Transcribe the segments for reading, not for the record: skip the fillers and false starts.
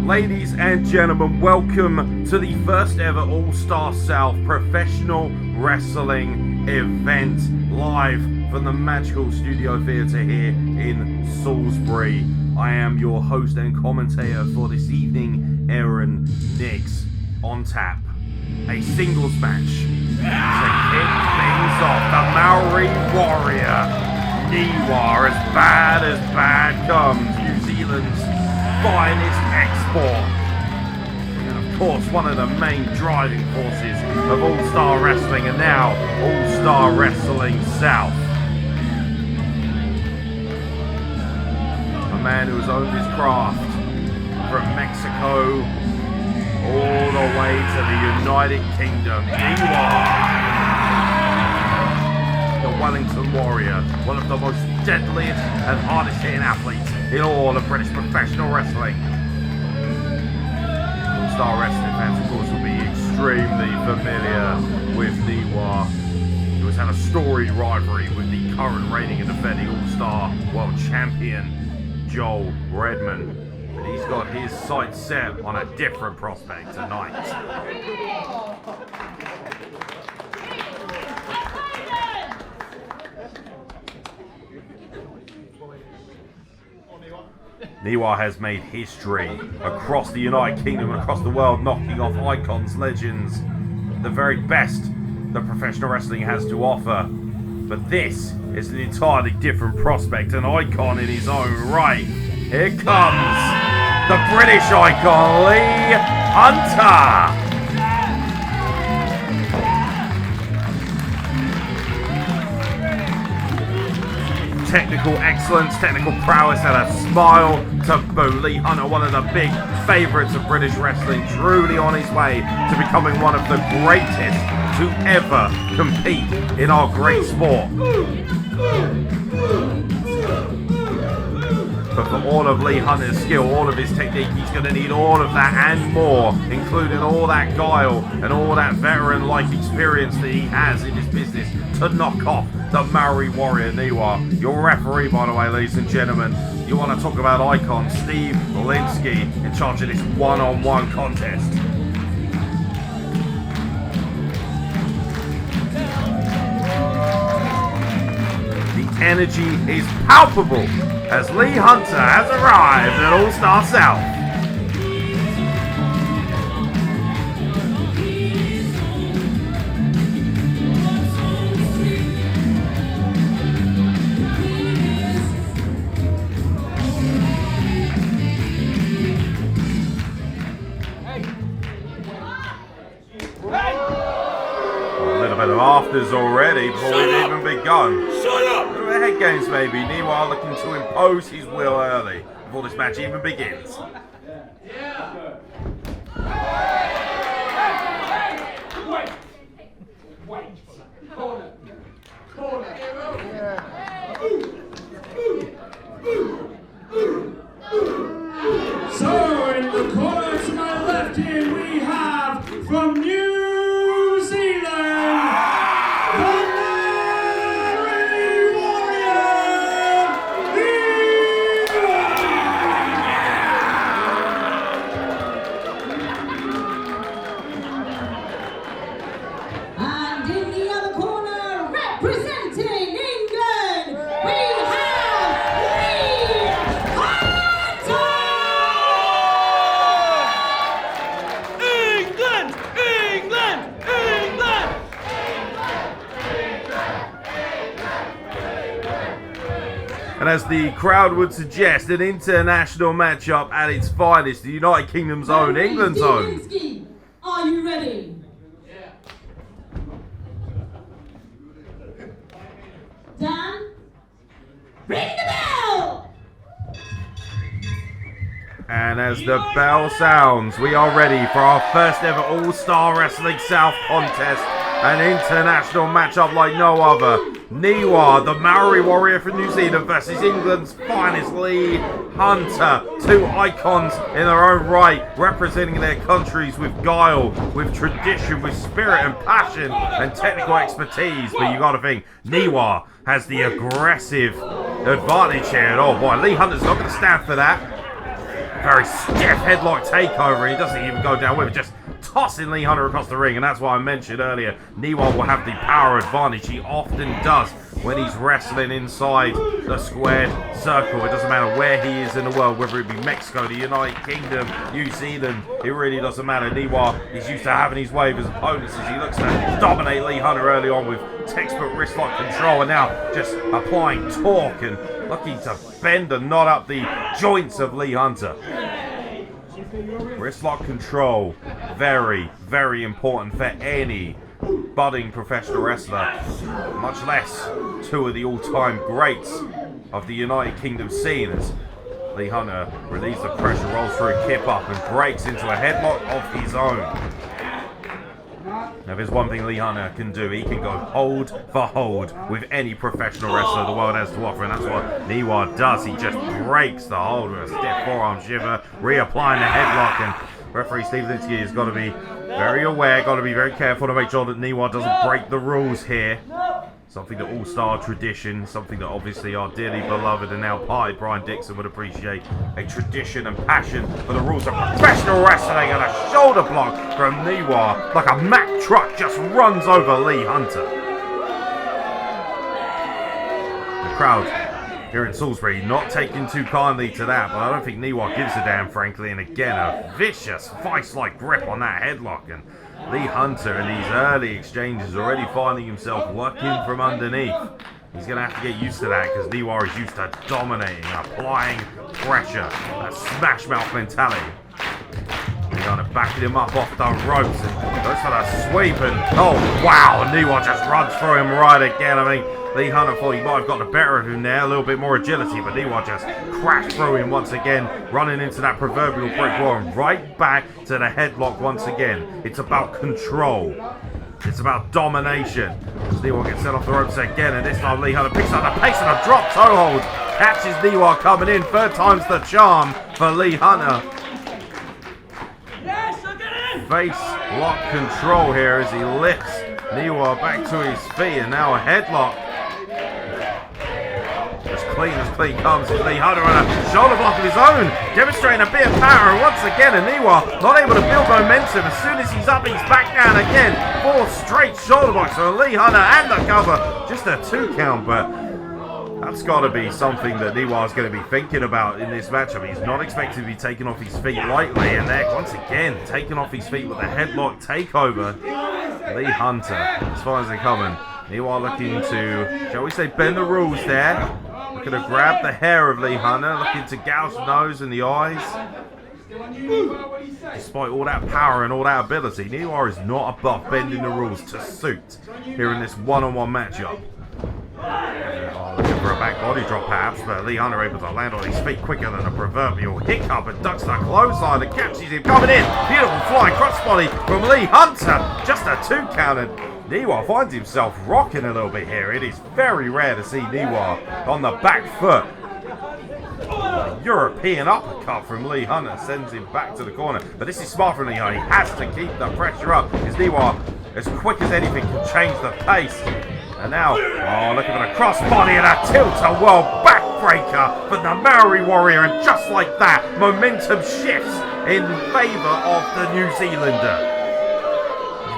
Ladies and gentlemen, welcome to the first ever All-Star South professional wrestling event live from the Magical Studio Theatre here in Salisbury. I am your host and commentator for this evening, Aaron Nix. On tap, a singles match to kick things off. The Maori Warrior, Niwa, as bad comes, New Zealand's finest export. And of course, one of the main driving forces of All-Star Wrestling, and now All-Star Wrestling South. A man who has owned his craft from Mexico all the way to the United Kingdom. Niwa, the Wellington Warrior, one of the most deadliest and hardest hitting athletes in all of British professional wrestling. All-Star Wrestling fans, of course, will be extremely familiar with Niwa, who has had a storied rivalry with the current reigning and defending All-Star World Champion, Joel Redman. But he's got his sights set on a different prospect tonight. Niwa has made history across the United Kingdom and across the world, knocking off icons, legends, the very best that professional wrestling has to offer. But this is an entirely different prospect, an icon in his own right. Here comes the British icon, Lee Hunter. Technical excellence, technical prowess, and a smile to boot. Lee Hunter, one of the big favourites of British wrestling, truly on his way to becoming one of the greatest to ever compete in our great sport. But for all of Lee Hunter's skill, all of his technique, he's going to need all of that and more, including all that guile and all that veteran-like experience that he has in his business to knock off the Maori Warrior Niwa. Your referee, by the way, ladies and gentlemen, you want to talk about icons, Steve Linsky, in charge of this one-on-one contest. The energy is palpable as Lee Hunter has arrived at All-Star South. A little bit of afters already before we've even begun. Shut up! Head games maybe. Niwa looking to impose his will early before this match even begins. So in the corner to my left here we have from New Zealand, the Maori Warrior, And in the other corner, representing England, we have Lee Hunter! England! England! England! And as the crowd would suggest, an international matchup at its finest, the United Kingdom's own, England's own. Linsky, are you ready? Dan, ring the bell! And as the bell sounds, we are ready for our first ever All-Star Wrestling South contest. An international matchup like no other. Niwa, the Maori Warrior from New Zealand, versus England's finest Lee Hunter. Two icons in their own right, representing their countries with guile, with tradition, with spirit and passion and technical expertise. But you gotta think, Niwa has the aggressive advantage here. And oh boy, Lee Hunter's not going to stand for that. very stiff headlock takeover. He doesn't even go down with it, just tossing Lee Hunter across the ring. And that's why I mentioned earlier, Niwa will have the power advantage. He often does when he's wrestling inside the squared circle. It doesn't matter where he is in the world, whether it be Mexico, the United Kingdom, New Zealand, it really doesn't matter. Niwa is used to having his way with his opponents as he looks to dominate Lee Hunter early on with textbook wrist lock control, and now just applying torque and looking to bend and knot up the joints of Lee Hunter. Wrist lock control, very, very important for any budding professional wrestler, much less two of the all-time greats of the United Kingdom scene, as Lee Hunter relieves the pressure, rolls through a kip up and breaks into a headlock of his own. Now, there's one thing Lee Hunter can do. He can go hold for hold with any professional wrestler the world has to offer, and that's what Niwa does. He just breaks the hold with a stiff forearm shiver, reapplying the headlock, and referee Steve Linsky has got to be very aware, got to be very careful to make sure that Niwa doesn't break the rules here. Something that all-star tradition, something that obviously our dearly beloved and now parted Brian Dixon would appreciate. A tradition and passion for the rules of professional wrestling, and a shoulder block from Niwa, like a Mack truck, just runs over Lee Hunter. The crowd here in Salisbury not taking too kindly to that, but I don't think Niwa gives a damn, frankly. And again, a vicious vice-like grip on that headlock, and Lee Hunter in these early exchanges already finding himself working from underneath. He's going to have to get used to that, because Niwa is used to dominating, applying pressure, that smash mouth mentality. Lee Hunter backing him up off the ropes and goes for the sweep, and oh wow, Niwa just runs through him right again. I mean, Lee Hunter thought he might have got the better of him there, a little bit more agility, but Niwa just crashed through him once again, running into that proverbial brick wall and right back to the headlock once again. It's about control. It's about domination. Niwa gets set off the ropes again, and this time Lee Hunter picks up the pace and a drop toe hold. Catches Niwa coming in. Third time's the charm for Lee Hunter. Face lock control here as he lifts Niwa back to his feet, and now a headlock. As clean comes is Lee Hunter, and a shoulder block of his own, demonstrating a bit of power. And once again, Niwa not able to build momentum. As soon as he's up, he's back down again. 4 straight shoulder blocks for Lee Hunter, and the cover. Just a 2 count, but that's got to be something that Niwa is going to be thinking about in this matchup. He's not expected to be taken off his feet lightly, and there, once again, taken off his feet with a headlock takeover. Lee Hunter, as far as they're coming. Niwa looking to, shall we say, bend the rules there. Looking to grab the hair of Lee Hunter, looking to gouge the nose and the eyes. Despite all that power and all that ability, Niwa is not above bending the rules to suit here in this one-on-one matchup. Looking for a back body drop perhaps, but Lee Hunter able to land on his feet quicker than a proverbial hiccup and ducks the clothesline and catches him coming in. Beautiful flying crossbody from Lee Hunter. Just a 2 count, and Niwa finds himself rocking a little bit here. It is very rare to see Niwa on the back foot. A European uppercut from Lee Hunter sends him back to the corner. But this is smart from Lee Hunter. He has to keep the pressure up, because Niwa, as quick as anything, can change the pace. And now, looking for the crossbody and a tilt-a-whirl backbreaker from the Maori Warrior. And just like that, momentum shifts in favor of the New Zealander.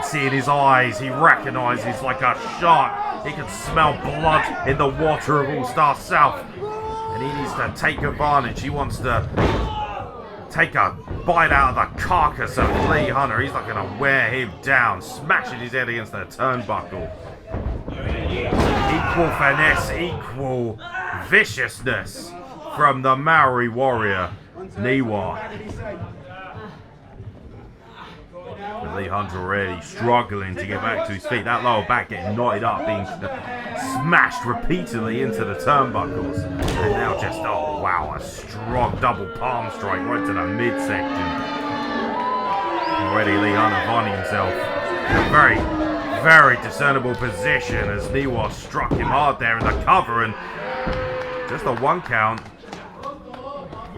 See in his eyes, he recognizes like a shark. He can smell blood in the water of All-Star South, and he needs to take advantage. He wants to take a bite out of the carcass of Lee Hunter. He's looking to wear him down, smashing his head against the turnbuckle. Equal finesse, equal viciousness from the Maori Warrior, Niwa. With Lee Hunter already struggling to get back to his feet. That lower back getting knotted up, being smashed repeatedly into the turnbuckles. And now just, oh wow, a strong double palm strike right to the midsection. Already Lee Hunter finding himself in a very, very discernible position as Niwa struck him hard there in the cover, and just a 1 count.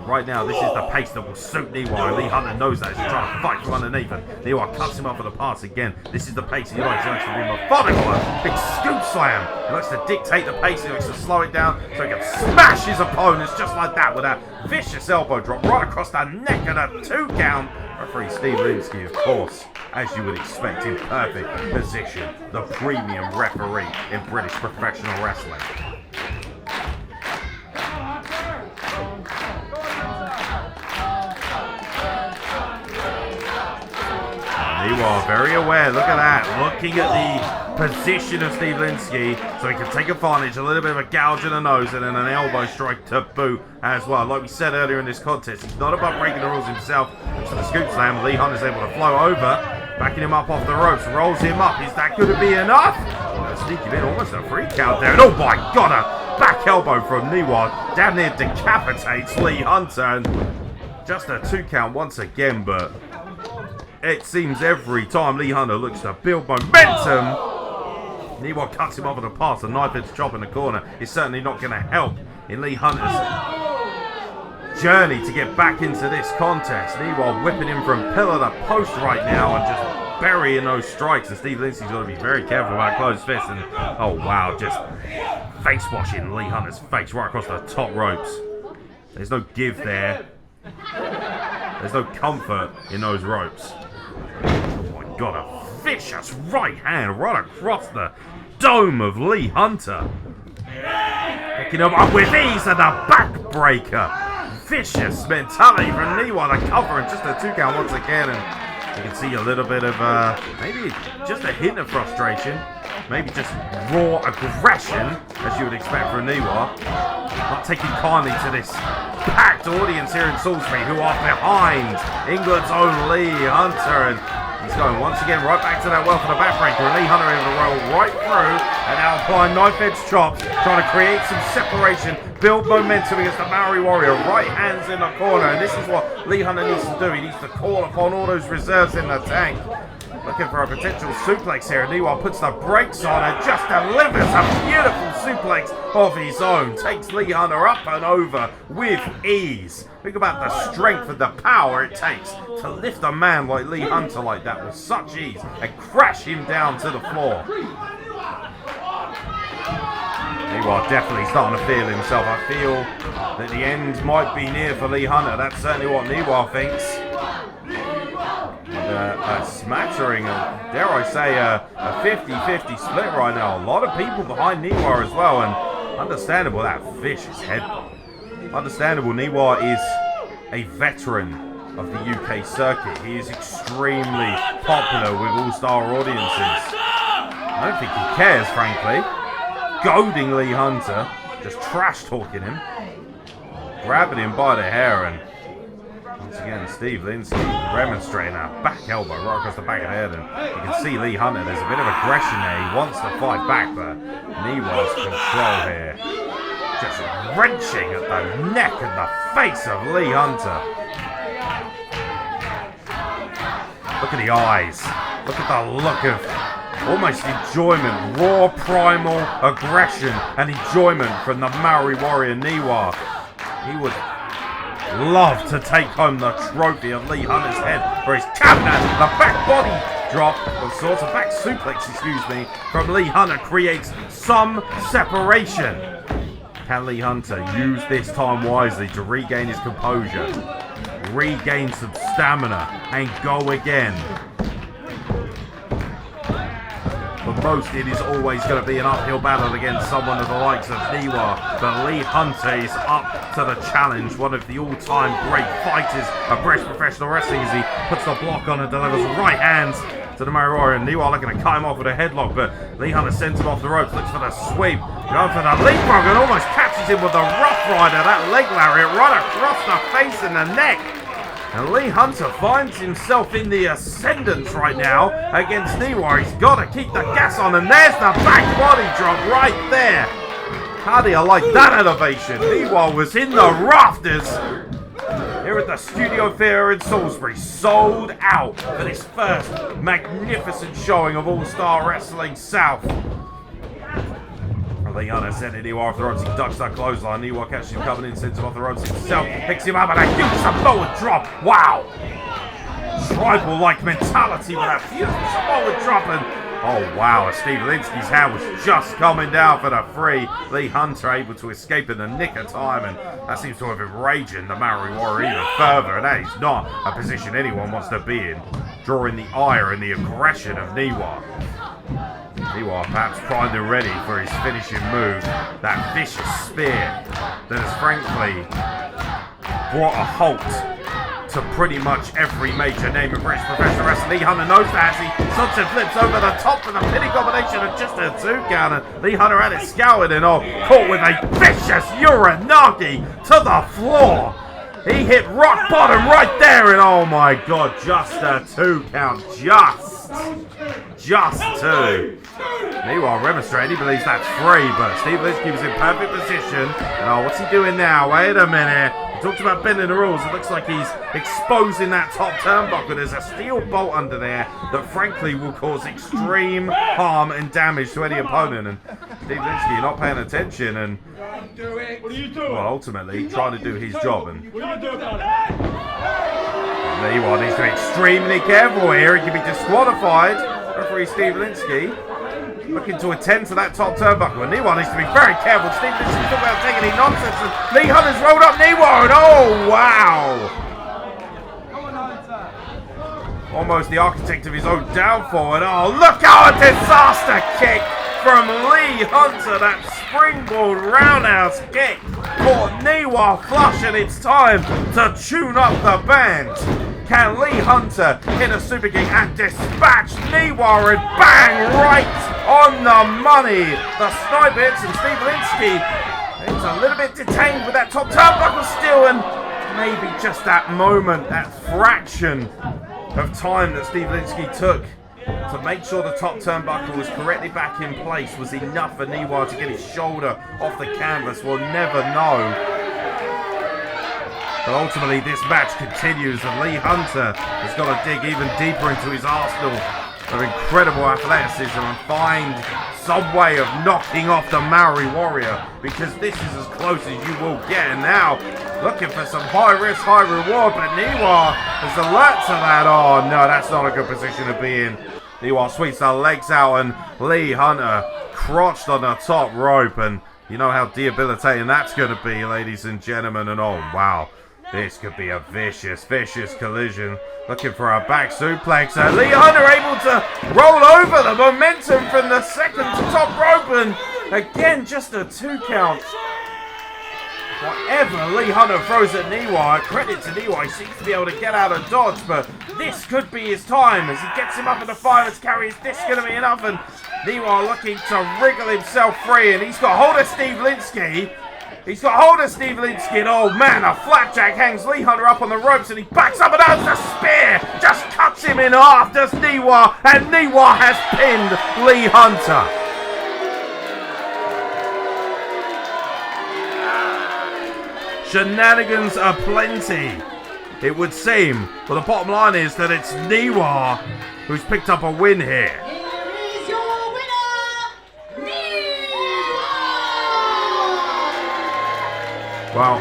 Right now, this is the pace that will suit Niwa, and Lee Hunter knows that. He's trying to fight from underneath, and Niwa cuts him off at the pass again. This is the pace he likes. He likes to be methodical. A big scoop slam. He likes to dictate the pace. He likes to slow it down so he can smash his opponents just like that with that vicious elbow drop right across the neck and a 2 count. Referee Steve Linsky, of course, as you would expect, in perfect position. The premium referee in British professional wrestling. Niwa very aware, look at that, looking at the position of Steve Linsky so he can take advantage, a little bit of a gouge in the nose and then an elbow strike to boot as well. Like we said earlier in this contest, he's not about breaking the rules himself. For the scoop slam, Lee Hunter's able to flow over, backing him up off the ropes, rolls him up. Is that going to be enough? Sneak him in, almost a 3 count there. And oh my god, a back elbow from Niwa, damn near decapitates Lee Hunter. And just a 2 count once again, but it seems every time Lee Hunter looks to build momentum, Niwa cuts him off at the pass. A knife edge chop in the corner is certainly not going to help in Lee Hunter's journey to get back into this contest. Niwa whipping him from pillar to post right now and just burying those strikes. And Steve Linsky's got to be very careful about closed fists. And oh wow, just face washing Lee Hunter's face right across the top ropes. There's no give there. There's no comfort in those ropes. Oh my god, a vicious right hand right across the dome of Lee Hunter. Picking him up with ease and a backbreaker. Vicious mentality from Niwa to cover and just a 2 count once again. And you can see a little bit of maybe just a hint of frustration. Maybe just raw aggression, as you would expect from Niwa. Not taking kindly to this packed audience here in Salisbury who are behind England's own Lee Hunter. And he's going once again right back to that well for the backbreaker. And Lee Hunter able to roll right through and now applying knife edge chops, trying to create some separation, build momentum against the Maori Warrior. Right hands in the corner, and this is what Lee Hunter needs to do. He needs to call upon all those reserves in the tank. Looking for a potential suplex here. Niwa puts the brakes on and just delivers a beautiful suplex of his own. Takes Lee Hunter up and over with ease. Think about the strength and the power it takes to lift a man like Lee Hunter like that with such ease and crash him down to the floor. Niwa definitely starting to feel himself. I feel that the end might be near for Lee Hunter. That's certainly what Niwa thinks. A smattering, dare I say, a 50-50 split right now. A lot of people behind Niwa as well, and understandable that vicious headbutt. Understandable, Niwa is a veteran of the UK circuit. He is extremely popular with all-star audiences. I don't think he cares, frankly. Goading Lee Hunter, just trash-talking him, grabbing him by the hair, and once again, Steve Linsky remonstrating a back elbow right across the back of the head. And you can see Lee Hunter, there's a bit of aggression there. He wants to fight back, but Niwa's control here. Just wrenching at the neck and the face of Lee Hunter. Look at the eyes. Look at the look of almost enjoyment. Raw, primal aggression and enjoyment from the Maori Warrior Niwa. He would love to take home the trophy of Lee Hunter's head for his cabinet. The back body drop, of sorts of back suplex, from Lee Hunter creates some separation. Can Lee Hunter use this time wisely to regain his composure, regain some stamina, and go again? For most, it is always going to be an uphill battle against someone of the likes of Niwa, but Lee Hunter is up to the challenge. One of the all-time great fighters of British professional wrestling as he puts the block on and delivers right hands to the Maori Warrior. Niwa looking to cut him off with a headlock, but Lee Hunter sends him off the ropes, looks for the sweep, going for the leapfrog and almost catches him with the Rough Rider, that leg lariat right across the face and the neck. And Lee Hunter finds himself in the ascendance right now against Niwa. He's got to keep the gas on, and there's the back body drop right there. How do you like that elevation? Niwa was in the rafters here at the Studio Theatre in Salisbury. Sold out for this first magnificent showing of All-Star Wrestling South. Lee Hunter sending Niwa off the ropes. He ducks that clothesline. Niwa catches him coming in, sends him off the ropes himself, picks him up, and a huge Samoa drop. Wow! Tribal-like mentality with that huge Samoa drop, and oh wow, Steve Linsky's hand was just coming down for the free. Lee Hunter able to escape in the nick of time, and that seems to have enraged the Maori Warrior even further, and that is not a position anyone wants to be in, drawing the ire and the aggression of Niwa. Niwa perhaps primed and ready for his finishing move, that vicious spear that has frankly brought a halt to pretty much every major name in British professional wrestling. Lee Hunter knows that as he sunset flips over the top for the pinning combination of just a 2 count. And Lee Hunter had it scoured and all, caught with a vicious Uranagi to the floor. He hit rock bottom right there, and oh my god, just a 2 count. Just 2. Niwa remonstrating, he believes that's 3, but Steve Linsky was in perfect position. And oh, what's he doing now? Wait a minute. He talked about bending the rules. It looks like he's exposing that top turnbuckle. There's a steel bolt under there that frankly will cause extreme harm and damage to any opponent. And Steve Linsky, you're not paying attention, and What are you doing? well, ultimately trying to do his job. And What are you doing about it? Niwa needs to be extremely careful here. He can be disqualified. Referee Steve Linsky looking to attend to that top turnbuckle. And Niwa needs to be very careful. Steve Linsky's talking about taking any nonsense. And Lee Hunter's rolled up Niwa. And oh, wow. Almost the architect of his own downfall. And oh, look how a disaster kick from Lee Hunter. That springboard roundhouse kick caught Niwa flush, and it's time to tune up the band. Can Lee Hunter hit a super kick and dispatch Niwa, and bang, right on the money. The snipe hits, and Steve Linsky is a little bit detained with that top turnbuckle still, and maybe just that moment, that fraction of time that Steve Linsky took to make sure the top turnbuckle was correctly back in place was enough for Niwa to get his shoulder off the canvas. We'll never know. But ultimately this match continues, and Lee Hunter has got to dig even deeper into his arsenal of incredible athleticism and find some way of knocking off the Maori Warrior, because this is as close as you will get. And now looking for some high risk, high reward, but Niwa is alert to that. Oh no, that's not a good position to be in. Niwa sweeps the legs out, and Lee Hunter crotched on the top rope, and you know how debilitating that's going to be, ladies and gentlemen. And oh wow, this could be a vicious, vicious collision. Looking for a back suplex. And Lee Hunter able to roll over the momentum from the second to top rope. And again, just a 2 count. Whatever Lee Hunter throws at Niwa, credit to Niwa, he seems to be able to get out of dodge. But this could be his time as he gets him up in the fireman's carry. Is this going to be enough? And Niwa looking to wriggle himself free. And he's got hold of Steve Linsky. He's got hold of Steve Linsky, and oh man, a flapjack hangs Lee Hunter up on the ropes, and he backs up and does the spear, just cuts him in half, does Niwa, and Niwa has pinned Lee Hunter. Shenanigans are plenty, it would seem, but the bottom line is that it's Niwa who's picked up a win here. Here is your winner, Niwa! Well,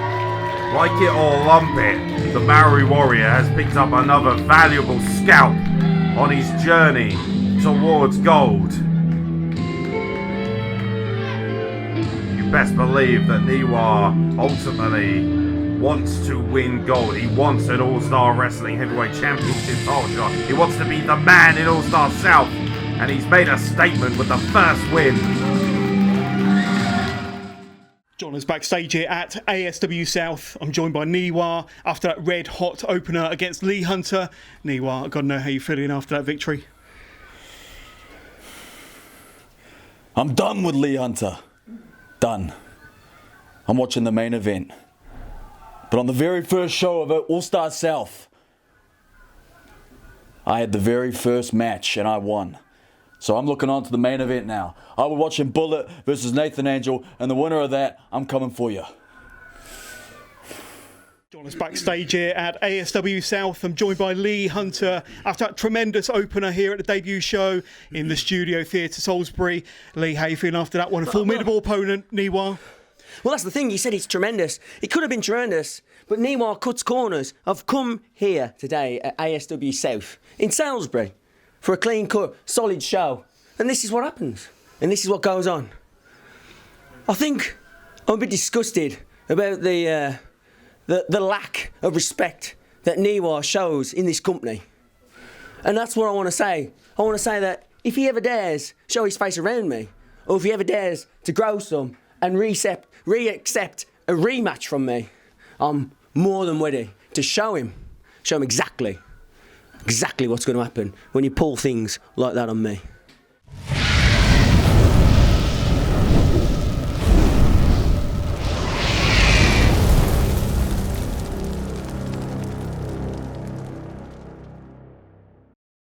like it or lump it, the Maori Warrior has picked up another valuable scalp on his journey towards gold. You best believe that Niwa ultimately wants to win gold. He wants an All-Star Wrestling Heavyweight Championship title shot. He wants to be the man in All-Star South, and he's made a statement with the first win. John is backstage here at ASW South. I'm joined by Niwa after that red hot opener against Lee Hunter. Niwa, I've got to know how you're feeling after that victory. I'm done with Lee Hunter. Done. I'm watching the main event. But on the very first show of All-Star South, I had the very first match and I won. So I'm looking on to the main event now. I was watching Bullet versus Nathan Angel, and the winner of that, I'm coming for you. Join us backstage here at ASW South. I'm joined by Lee Hunter after that tremendous opener here at the debut show in the Studio Theatre Salisbury. Lee, how you feeling after that one? A formidable opponent, Niwa. Well, that's the thing. You said it's tremendous. It could have been tremendous, but Niwa cuts corners. I've come here today at ASW South in Salisbury for a clean-cut, solid show. And this is what happens. And this is what goes on. I think I'm a bit disgusted about the lack of respect that Niwa shows in this company. And that's what I want to say. I want to say that if he ever dares show his face around me, or if he ever dares to grow some and re-accept a rematch from me, I'm more than ready to show him exactly what's going to happen when you pull things like that on me.